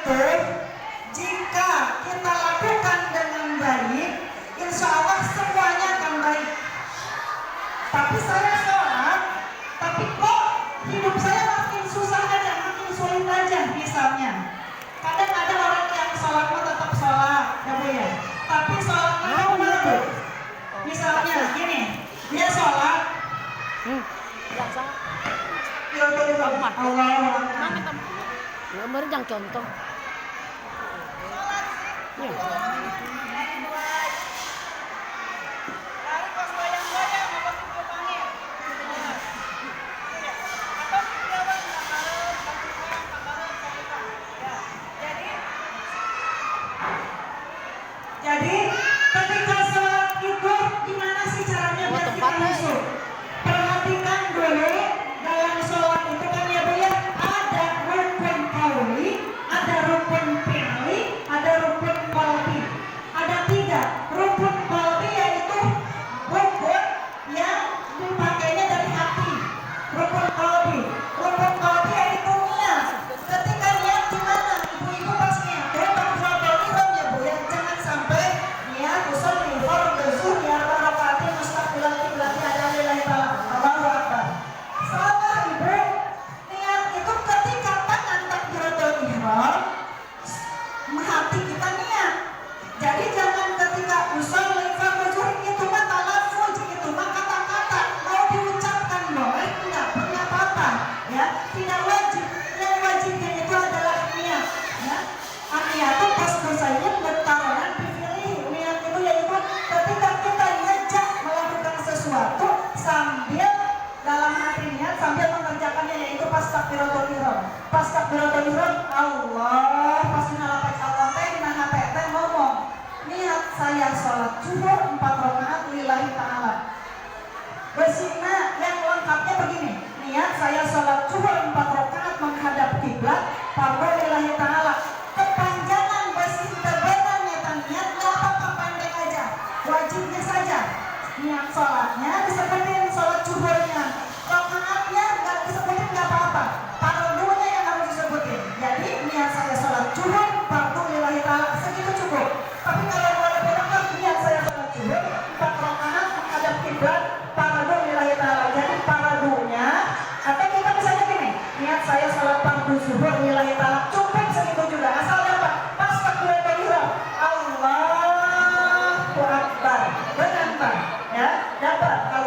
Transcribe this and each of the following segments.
itu jika kita lakukan dengan baik, insya Allah semuanya akan baik. Tapi saya sholat, tapi kok hidup saya makin susah aja, makin sulit aja misalnya. Kadang ada orang yang sholatnya tetap sholat, ya Bu ya. Tapi sholatnya itu misalnya gini, dia sholat. Allah. Nomor yang contoh. Jadi ketika sholat itu gimana sih caranya biar kita khusyuk? Perhatikan dulu dalam sholat itu kan ya Bu ya, ada rukun qauli, ada rukun fi'li, ada rukun qalbi. Ada 3. Rukun qalbi yaitu rukun yang dipakainya dari hati. Rukun qalbi yaitu niat. Ketika niat gimana? Ibu-ibu pas niat, ya Bu ya, jangan sampai niat usul fardhu zuhur rakaat mustaqbilan qiblat ada lillahi ta'ala. Allahu akbar. Salah Ibu. Niat itu ketika tangan takbiratul ihram, hati kita niat. Jadi jangan ketika usul fardhu zuhur itu mah talafuz, itu mah kata-kata mau diucapkan boleh, enggak punya apa-apa ya, tidak wajib. Yang wajibnya itu adalah niat ya. Niat itu pas dosanya bertawanan dipilih. Niat itu yaitu ketika kita ngejak melakukan sesuatu sambil dalam hati niat sambil mengerjakannya, yaitu pas takbiratul ihram. Pas takbiratul ihram Allah, pas nalapak Allah teh nah teh ngomong niat saya sholat zuhur 4 rakaat lillahi ta'ala. Bersihna yang lengkapnya begini, niat saya sholat zuhur 4 rakaat menghadap kiblat fardhu lillahi ta'ala. Kepanjangan bersih tebenarnya niat gak apa-apa, pendek aja, wajibnya saja. Niat sholatnya disebutin sholat zuhurnya, rakaatnya gak disebutin gak apa-apa, fardhunya yang harus disebutin. Jadi niat saya sholat zuhur fardhu lillahi ta'ala, segitu cukup. Tapi kalau boleh berangkat niat saya sholat zuhur 4 rakaat menghadap kiblat fardhu lillahi ta'ala, jadi fardhunya, atau kita misalnya gini, niat saya sholat fardhu zuhur lillahi ta'ala, cukup segitu juga, asal dapat pas takbiratul ihram Allahu akbar, benar Pak ya, dapat. Kalau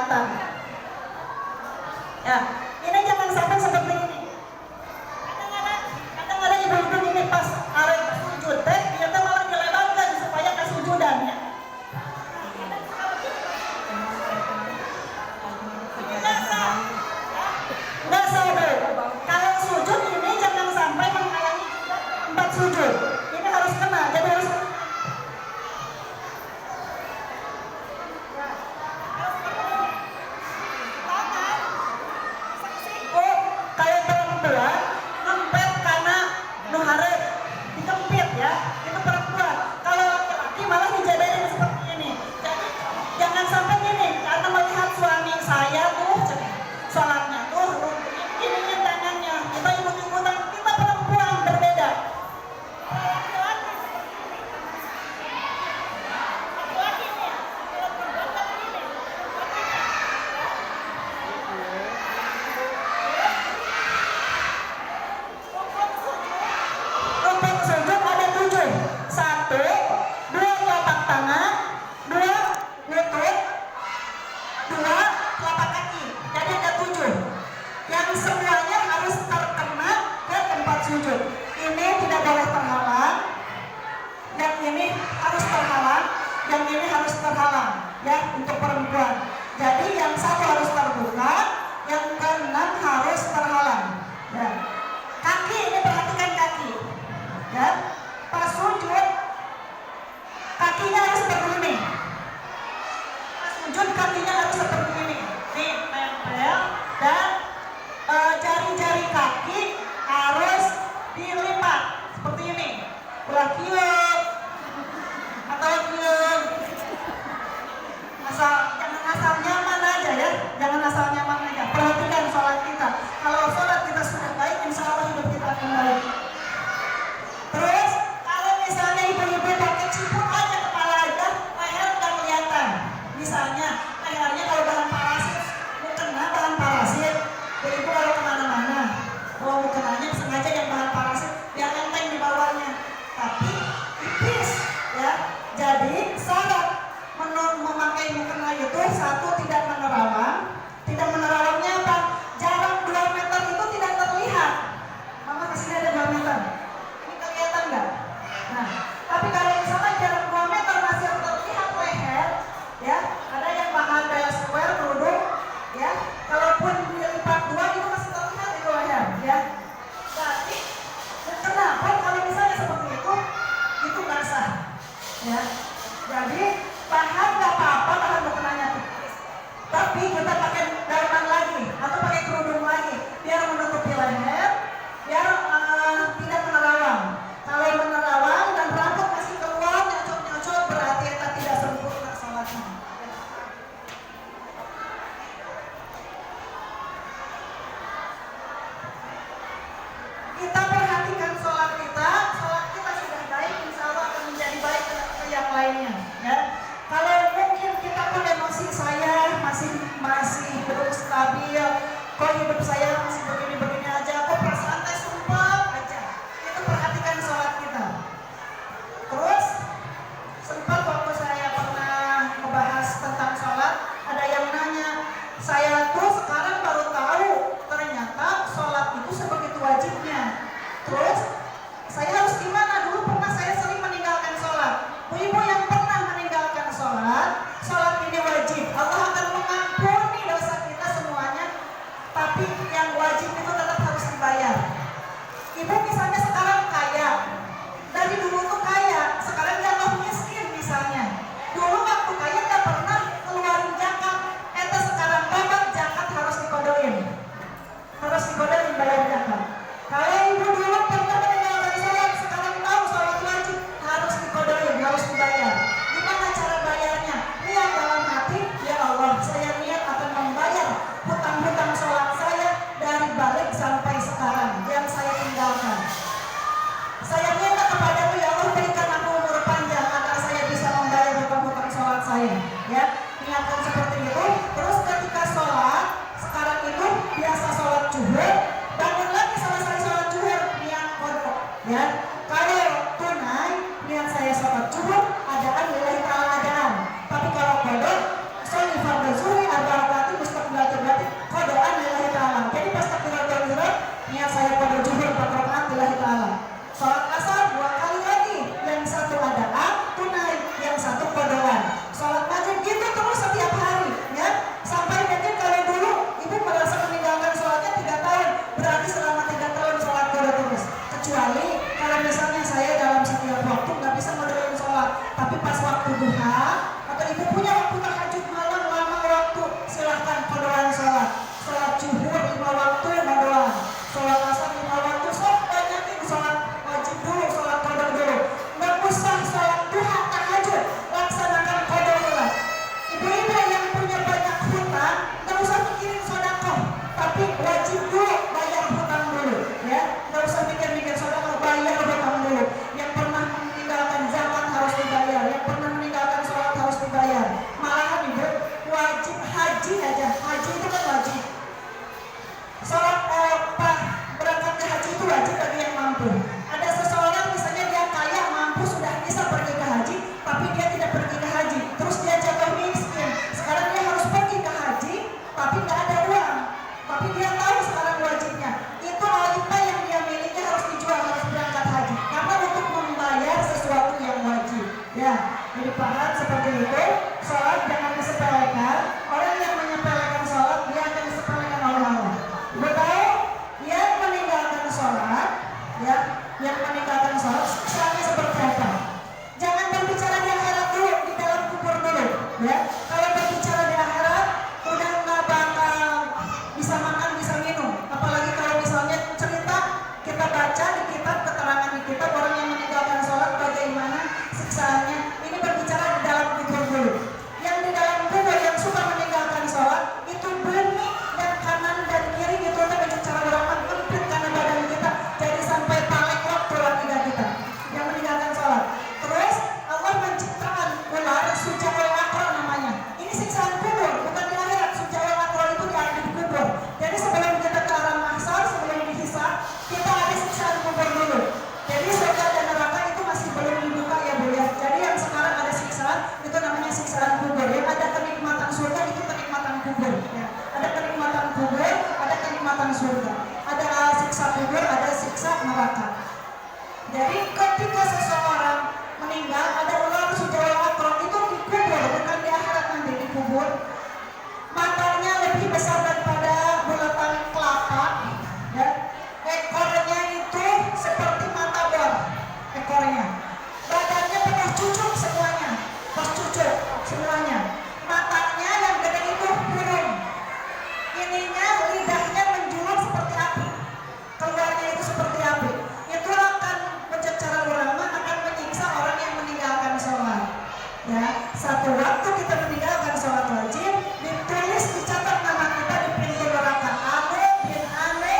kelihatan. Ya, ini jangan sampai seperti ini. Kadang-kadang ibu-ibu ini pas arek sujud teh, dia teh malah dilebarkan supaya kesujudannya. Nggak sabar. Kalau sujud ini jangan sampai menghalangi tempat sujud. Ini harus kena, jadi harus kena. Oh, kalau perempuan ngempet karena nuhare dikempit ya, itu perempuan. Kalau laki-laki malah dijadain seperti ini. Jadi jangan sampai gini, karena melihat suami saya tuh sholatnya tuh ini tangannya, kita imut-imutan, kita perempuan berbeda. Rukun sujud ada 7. 1, 2 telapak tangan, 2 lutut, 2 telapak kaki. Jadi ada 7. Yang semuanya harus terkena ke tempat sujud. Ini tidak boleh terhalang. Yang ini harus terhalang. Yang ini harus terhalang. Ya, untuk perempuan. Jadi yang satu harus terbuka, yang keenam harus terhalang. Ya. Kaki ini perhatikan kaki. Ya, pas sujud kakinya harus seperti ini. Pas sujud kakinya harus seperti ini. Nih, tempel dan jari-jari kaki harus dilipat seperti ini. Ulah kieu atau kieu. Jangan asal nyaman aja ya. Jangan asal nyaman aja. Perhatikan sholat kita. Kalau sholat kita sudah baik, insya Allah hidup kita akan baik. Terus kalau misalnya ibu-ibu pakai ciput aja kepala aja, leher nggak kelihatan. Misalnya lehernya kalau bahan parasit, mukena bahan parasit. Ibu kalau kemana-mana, mau mukenanya sengaja yang bahan parasit, biar enteng di bawahnya. Tapi tipis ya. Jadi syarat memakai mukena itu 1 tidak menerawang. Tidak menerawangnya apa? Jarak 2 meter itu tidak terlihat. Mama kesini ada 2 meter. Kelihatan nggak? Nah, tapi kalau misalnya jarak 2 meter masih terlihat leher, ya, ada yang bahan daya square kerudung, ya, kalaupun dilipat 2 itu masih terlihat itu leher, ya. Jadi, kenapa kalau misalnya seperti itu nggak sah, ya. Jadi bahan nggak apa-apa, bahan mukenanya tipis, tapi kita pakai dalaman lagi atau pakai kerudung lagi, biar menutupi leher, biar tidak menerawang. Kalau menerawang dan rambut masih keluar nyocok-nyocok, berarti kita tidak sempurna sholatnya. Kita perhatikan sholat kita sudah baik, insya Allah akan menjadi baik ke yang lainnya. Ya. Kalau mungkin kita pun emosi saya masih belum stabil, kok hidup saya masih begini-begini aja, kok perasaan saya sumpah aja. Itu perhatikan sholat kita. Terus sempat waktu saya pernah membahas tentang sholat, ada yang nanya, saya tuh sekarang baru tahu ternyata sholat itu sebegitu wajibnya. Terus saya harus gimana? Dulu pernah saya sering meninggalkan sholat. Ibu yang pernah meninggalkan sholat ini wajib. Allah akan mengampuni dosa kita semuanya. Tapi kubur. Ya. Ada kenikmatan kubur, ada kenikmatan surga. Ada siksa kubur, ada siksa neraka. Jadi ketika seseorang meninggal, ada ular sejauh akron itu dikubur, bukan di akhirat nanti dikubur. Matanya lebih besar daripada bulatan kelapa, ya. Ekornya itu seperti mata bor, ekornya. Badannya penuh cucuk semuanya, pas cucuk semuanya. Matanya yang gede itu burung. Ininya lidahnya menjulur seperti api, keluarnya itu seperti api. Itu akan mencecara ulama akan menyiksa orang yang meninggalkan sholat. Ya, satu waktu kita meninggalkan sholat wajib, ditulis dicatat nama kita di pintu neraka. Anu bin Ane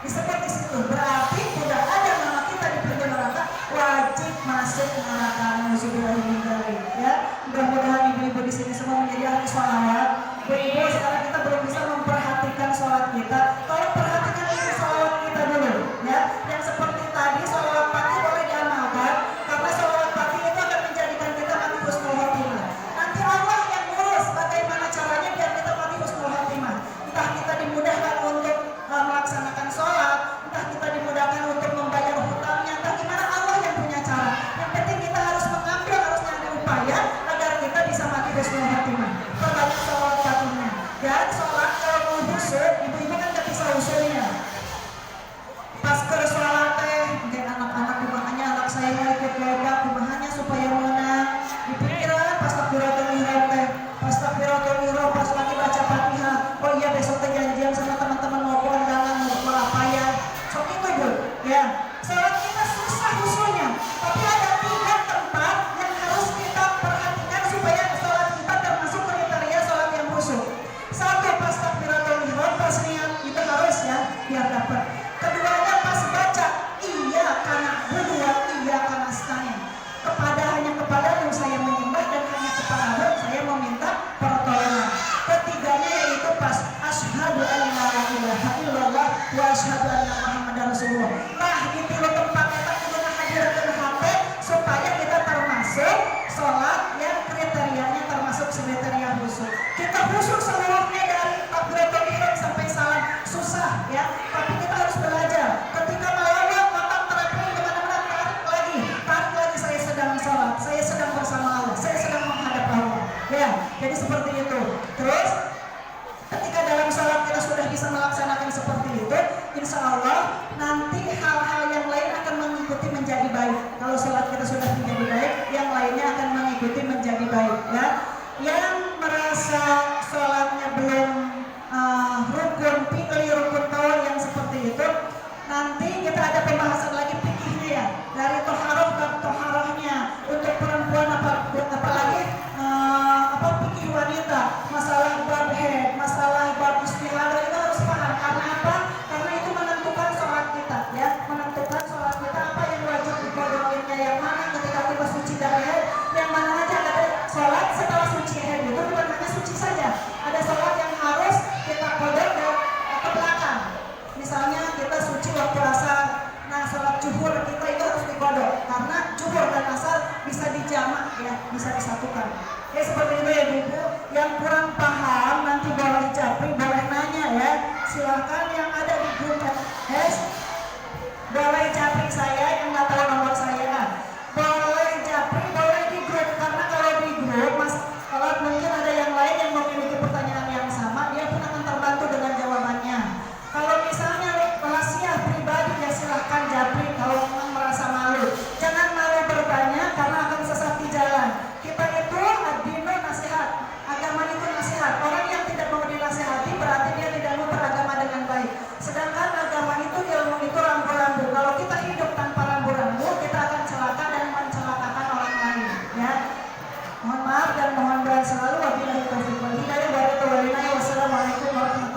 disebut di situ. Berarti tidak ada nama kita di pintu neraka, wajib masuk neraka. Nauzubillahi. Ya, mudah-mudahan ibu-ibu di sini semua menjadi ahli sholawat. Ibu-ibu sekarang kita belum bisa memperhatikan sholat kita. Tolong perhatikan isi sholawat kita dulu. Ya, yang seperti tadi sholawat pagi boleh diamalkan karena sholawat pagi itu akan menjadikan kita mati husnul khotimah. Nanti Allah yang ngurus bagaimana caranya biar kita mati husnul khotimah. Entah kita dimudahkan untuk melaksanakan sholat, entah kita dimudahkan untuk membayar hutangnya, entah gimana, Allah yang punya cara. Yang penting kita harus mengambil, harus nyari upaya agar kita bisa mati husnul khotimah. Perbanyak sholawat paginya. Dan sholat kalau mau khusyuk, ibu-ibu kan gak bisa khusyuknya. Pas ke sholat dan anak-anak kumahannya, anak saya mau ikut lomba kumahannya supaya menang. Dipikiran pas takbiratul ihram pas takbiratul ihram pas lagi baca Fatihah. Oh iya besok janjian sama teman-teman mau kondangan mau apa ya. So itu Bu, ya. Sholat kita susah khusyuknya, tapi ada 3 tempat yang harus kita perhatikan supaya sholat kita termasuk kriteria sholat yang khusyuk. 1 pas takbiratul ihram pas niat itu harus ya biar dapat. Keduanya pas baca iya karena berdua iya karena nasta'in. Hanya kepada yang saya menyembah dan hanya kepada saya meminta pertolongan. Ketiganya yaitu pas asyhadu an la ilaha illallah wa asyhadu anna muhammadar rasulullah. Nah, di tilu tempat kita kudu hadirkeun HP supaya kita termasuk sholat yang kriterianya termasuk kriteria khusyuk. Kita khusyuk seluruhnya dari takbiratul ihram sampai salam susah ya, tapi kita harus belajar. Ketika melawat matang terapung kemana-mana, tarik lagi saya sedang sholat, saya sedang bersama Allah, saya sedang menghadap Allah. Ya, jadi seperti itu. Terus ketika dalam sholat kita sudah bisa melaksanakan seperti itu, insya Allah nanti hal-hal yang lain akan mengikuti menjadi baik. Kalau sholat kita sudah menjadi baik, yang lainnya akan mengikuti menjadi baik. Ya, yang merasa sholatnya belum rukun fikih, rukun tawar yang seperti itu, nanti kita ada pembahasan lagi fikihnya ya, dari toharoh ke toharohnya untuk perempuan apalagi fikih wanita, masalah bab haid, masalah bab istihadah itu harus paham. Karena apa? Karena itu menentukan sholat kita ya, menentukan sholat kita apa yang wajib dikodoknya, yang mana ketika kita suci dari haid, yang mana aja. Ada sholat setelah suci haid itu bukan hanya suci saja, ada sholat yang harus kita kodok ke belakang. Misalnya kita suci waktu asar, nah sholat zuhur kita itu harus dikodok karena zuhur dan asar bisa dijamak ya, bisa disatukan. Ya seperti itu ya ibu. Yang kurang paham nanti boleh japri, boleh nanya ya. Silakan yang ada di grup boleh japri saya yang nggak tahu nomor saya. Boleh japri, boleh di grup karena kalau di grup mas kalau mungkin ada yang lain yang memiliki pertanyaan yang sama, dia pun akan terbantu dengan jawabannya. Kalau misalnya rahasia pribadi ya silahkan japri kalau memang merasa malu. Jangan malu bertanya karena akan sesat di jalan. Kita itu ad-dinu nasihat, agama itu nasihat. Orang yang tidak mau dinasihati berarti dia tidak mau beragama dengan baik. Sedangkan agama itu, ilmu itu rambu-rambu. Kalau kita hidup tanpa rambu-rambu, kita akan celaka dan mencelakakan orang lain. Ya, mohon maaf dan mohon doa selalu. Wabillahi taufiq wal hidayah. Wassalamualaikum warahmatullahi wabarakatuh.